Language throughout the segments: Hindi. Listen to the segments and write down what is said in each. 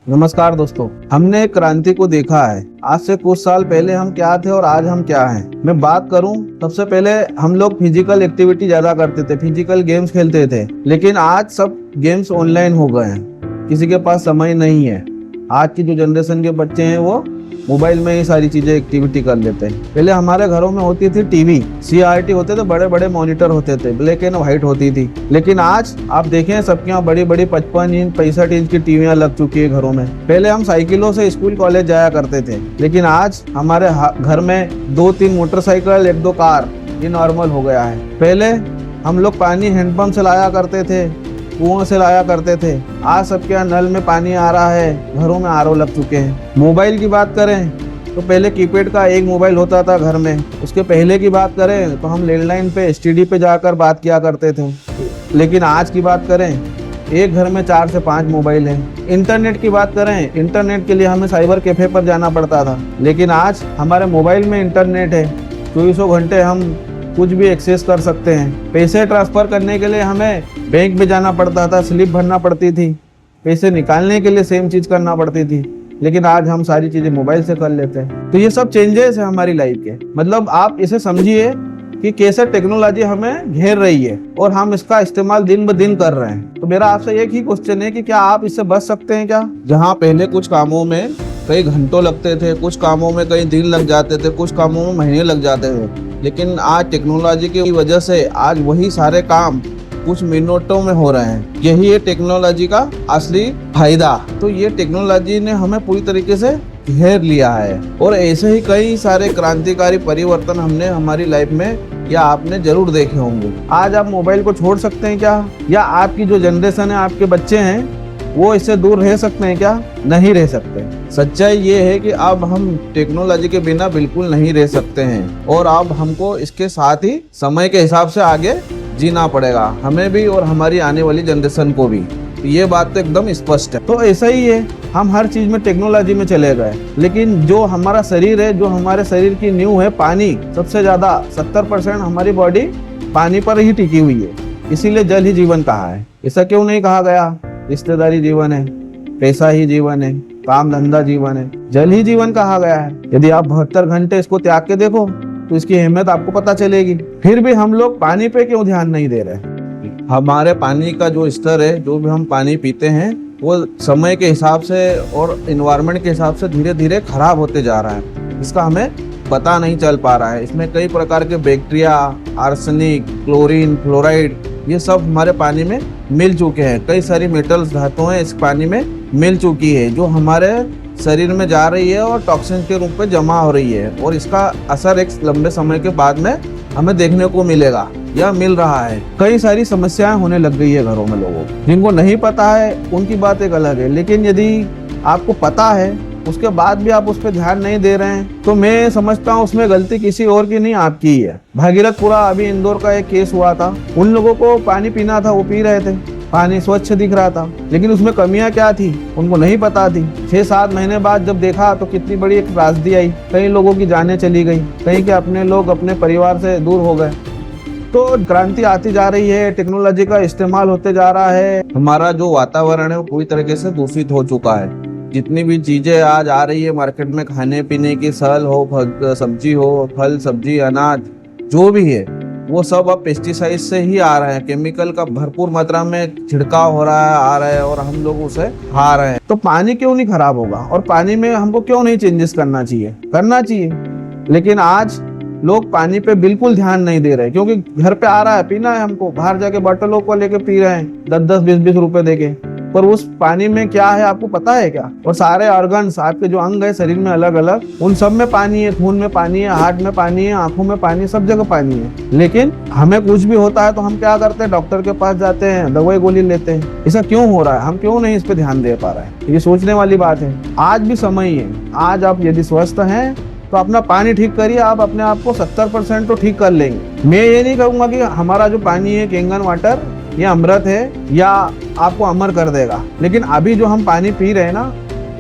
नमस्कार दोस्तों, हमने एक क्रांति को देखा है। आज से कुछ साल पहले हम क्या थे और आज हम क्या हैं। मैं बात करूं, सबसे पहले हम लोग फिजिकल एक्टिविटी ज्यादा करते थे, फिजिकल गेम्स खेलते थे, लेकिन आज सब गेम्स ऑनलाइन हो गए हैं। किसी के पास समय नहीं है। आज की जो जनरेशन के बच्चे हैं वो मोबाइल में ही सारी चीजें एक्टिविटी कर लेते हैं। पहले हमारे घरों में होती थी टीवी, CRT होते थे, बड़े बड़े मॉनिटर होते थे, ब्लैक एंड व्हाइट होती थी। लेकिन आज आप देखें सबके यहाँ बड़ी बड़ी 55 इंच 65 इंच की टीवियां लग चुकी है घरों में। पहले हम साइकिलों से स्कूल कॉलेज जाया करते थे, लेकिन आज हमारे घर में 2-3 मोटरसाइकिल 1-2 कार ये नॉर्मल हो गया है। पहले हम लोग पानी हैंडपंप से लाया करते थे, कुओं से लाया करते थे। आज सबके यहाँ नल में पानी आ रहा है, घरों में RO लग चुके हैं। मोबाइल की बात करें तो पहले कीपैड का एक मोबाइल होता था घर में। उसके पहले की बात करें तो हम लैंडलाइन पे STD पे जाकर बात किया करते थे। लेकिन आज की बात करें, एक घर में 4 से 5 मोबाइल हैं। इंटरनेट की बात करें, इंटरनेट के लिए हमें साइबर कैफे पर जाना पड़ता था, लेकिन आज हमारे मोबाइल में इंटरनेट है। 24 घंटे हम कुछ भी एक्सेस कर सकते हैं। पैसे ट्रांसफर करने के लिए हमें बैंक में जाना पड़ता था, स्लिप भरना पड़ती थी। पैसे निकालने के लिए सेम चीज करना पड़ती थी, लेकिन आज हम सारी चीजें मोबाइल से कर लेते हैं। तो ये सब चेंजेस है हमारी लाइफ के। मतलब आप इसे समझिए कि कैसे टेक्नोलॉजी हमें घेर रही है और हम इसका इस्तेमाल दिन ब दिन कर रहे हैं। तो मेरा आपसे एक ही क्वेश्चन है कि क्या आप इससे बच सकते हैं क्या? जहाँ पहले कुछ कामों में कई घंटों लगते थे, कुछ कामों में कई दिन लग जाते थे, कुछ कामों में महीने लग जाते थे, लेकिन आज टेक्नोलॉजी की वजह से आज वही सारे काम कुछ मिनटों में हो रहे हैं। यही है टेक्नोलॉजी का असली फायदा। तो ये टेक्नोलॉजी ने हमें पूरी तरीके से घेर लिया है और ऐसे ही कई सारे क्रांतिकारी परिवर्तन हमने हमारी लाइफ में या आपने जरूर देखे होंगे। आज आप मोबाइल को छोड़ सकते हैं क्या? या आपकी जो जनरेशन है, आपके बच्चे हैं, वो इससे दूर रह सकते हैं क्या? नहीं रह सकते। सच्चाई ये है कि अब हम टेक्नोलॉजी के बिना बिल्कुल नहीं रह सकते हैं और अब हमको इसके साथ ही समय के हिसाब से आगे जीना पड़ेगा, हमें भी और हमारी आने वाली जनरेशन को भी। ये बात तो एकदम स्पष्ट है। तो ऐसा ही है, हम हर चीज में टेक्नोलॉजी में चले गए, लेकिन जो हमारा शरीर है, जो हमारे शरीर की नींव है, पानी, सबसे ज्यादा 70% हमारी बॉडी पानी पर ही टिकी हुई है। इसीलिए जल ही जीवन कहा है। ऐसा क्यों नहीं कहा गया रिश्तेदारी जीवन है, पैसा ही जीवन है, काम धंधा जीवन है? जल ही जीवन कहा गया है। यदि आप 72 घंटे इसको त्याग के देखो तो इसकी अहमियत आपको पता चलेगी। फिर भी हम लोग पानी पे क्यों ध्यान नहीं दे रहे? हमारे पानी का जो स्तर है, जो भी हम पानी पीते हैं, वो समय के हिसाब से और एनवायरनमेंट के हिसाब से धीरे धीरे खराब होते जा रहा है। इसका हमें पता नहीं चल पा रहा है। इसमें कई प्रकार के बैक्टीरिया, आर्सेनिक, क्लोरीन, फ्लोराइड, ये सब हमारे पानी में मिल चुके हैं। कई सारी मेटल्स, धातुएं इस पानी में मिल चुकी है, जो हमारे शरीर में जा रही है और टॉक्सिन के रूप में जमा हो रही है, और इसका असर एक लंबे समय के बाद में हमें देखने को मिलेगा या मिल रहा है। कई सारी समस्याएं होने लग गई है घरों में लोगों को। जिनको नहीं पता है उनकी बात एक अलग है, लेकिन यदि आपको पता है उसके बाद भी आप उस पर ध्यान नहीं दे रहे हैं, तो मैं समझता हूँ उसमें गलती किसी और की नहीं, आपकी ही है। भागीरथपुरा, अभी इंदौर का एक केस हुआ था। उन लोगों को पानी पीना था, वो पी रहे थे, पानी स्वच्छ दिख रहा था, लेकिन उसमें कमियां क्या थी उनको नहीं पता थी। 6-7 महीने बाद जब देखा तो कितनी बड़ी एक त्रासदी आई। कई लोगों की जानें चली गई, कहीं के अपने लोग अपने परिवार से दूर हो गए। तो क्रांति आती जा रही है, टेक्नोलॉजी का इस्तेमाल होते जा रहा है। हमारा जो वातावरण है वो पूरी तरीके से दूषित हो चुका है। जितनी भी चीजें आज आ रही है मार्केट में, खाने पीने की, सल हो, सब्जी हो, फल सब्जी, अनाज, जो भी है, वो सब अब पेस्टिसाइड से ही आ रहे हैं। केमिकल का भरपूर मात्रा में छिड़काव हो रहा है, आ रहा है, और हम लोग उसे खा रहे हैं। तो पानी क्यों नहीं खराब होगा? और पानी में हमको क्यों नहीं चेंजेस करना चाहिए? करना चाहिए, लेकिन आज लोग पानी पे बिल्कुल ध्यान नहीं दे रहे, क्योंकि घर पे आ रहा है, पीना है हमको, बाहर जाके बोतलों को लेके पी रहे हैं 10-10, 20-20 रुपए देके। पर उस पानी में क्या है आपको पता है क्या? और सारे ऑर्गन्स, आपके जो अंग है शरीर में अलग अलग, उन सब में पानी है। खून में पानी है, हार्ट में पानी है, आंखों में पानी है, सब जगह पानी है। लेकिन हमें कुछ भी होता है तो हम क्या करते हैं? डॉक्टर के पास जाते हैं, दवाई गोली लेते हैं। ऐसा क्यों हो रहा है? हम क्यों नहीं इस पे ध्यान दे पा रहे हैं? ये सोचने वाली बात है। आज भी समय है। आज आप यदि स्वस्थ हैं तो अपना पानी ठीक करिए। आप अपने आप को 70% तो ठीक कर लेंगे। मैं ये नहीं कहूंगा कि हमारा जो पानी है, कैंगन वाटर, ये अमृत है या आपको अमर कर देगा, लेकिन अभी जो हम पानी पी रहे हैं ना,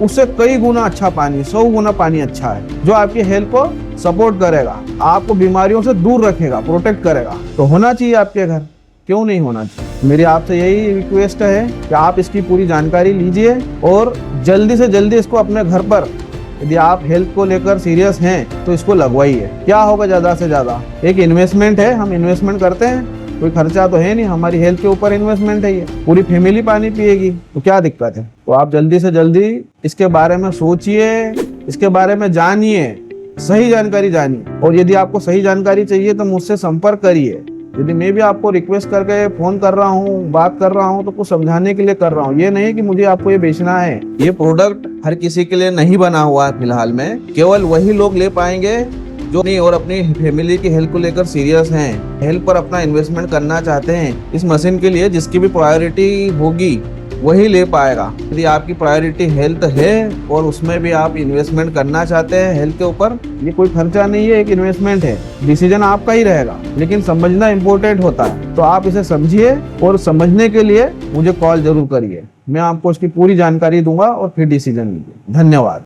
उससे कई गुना अच्छा पानी, 100 गुना पानी अच्छा है, जो आपकी हेल्थ को सपोर्ट करेगा, आपको बीमारियों से दूर रखेगा, प्रोटेक्ट करेगा। तो होना चाहिए आपके घर, क्यों नहीं होना चाहिए? मेरी आपसे यही रिक्वेस्ट है कि आप इसकी पूरी जानकारी लीजिए और जल्दी से जल्दी इसको अपने घर पर, यदि आप हेल्थ को लेकर सीरियस हैं तो इसको लगवाइए। क्या होगा ज्यादा से ज्यादा, एक इन्वेस्टमेंट है, हम इन्वेस्टमेंट करते हैं, कोई खर्चा तो है नहीं, हमारी हेल्थ के ऊपर इन्वेस्टमेंट है, ये पूरी फैमिली पानी पिएगी, तो क्या दिक्कत है। तो आप जल्दी से जल्दी इसके बारे में सोचिए, इसके बारे में जानिए, सही जानकारी जानिए। और यदि आपको सही जानकारी चाहिए तो मुझसे संपर्क करिए। यदि मैं भी आपको रिक्वेस्ट करके फोन कर रहा हूँ, बात कर रहा हूँ, तो कुछ समझाने के लिए कर रहा हूँ, ये नहीं कि मुझे आपको ये बेचना है। ये प्रोडक्ट हर किसी के लिए नहीं बना हुआ है फिलहाल में, केवल वही लोग ले पाएंगे जो नहीं और अपनी फैमिली की हेल्थ को लेकर सीरियस हैं, हेल्थ पर अपना इन्वेस्टमेंट करना चाहते हैं। इस मशीन के लिए जिसकी भी प्रायोरिटी होगी वही ले पाएगा। यदि आपकी प्रायोरिटी हेल्थ है और उसमें भी आप इन्वेस्टमेंट करना चाहते हैं हेल्थ के ऊपर, ये कोई खर्चा नहीं है, एक इन्वेस्टमेंट है। डिसीजन आपका ही रहेगा, लेकिन समझना इम्पोर्टेंट होता है। तो आप इसे समझिए और समझने के लिए मुझे कॉल जरूर करिए, मैं आपको इसकी पूरी जानकारी दूंगा और फिर डिसीजन लीजिए। धन्यवाद।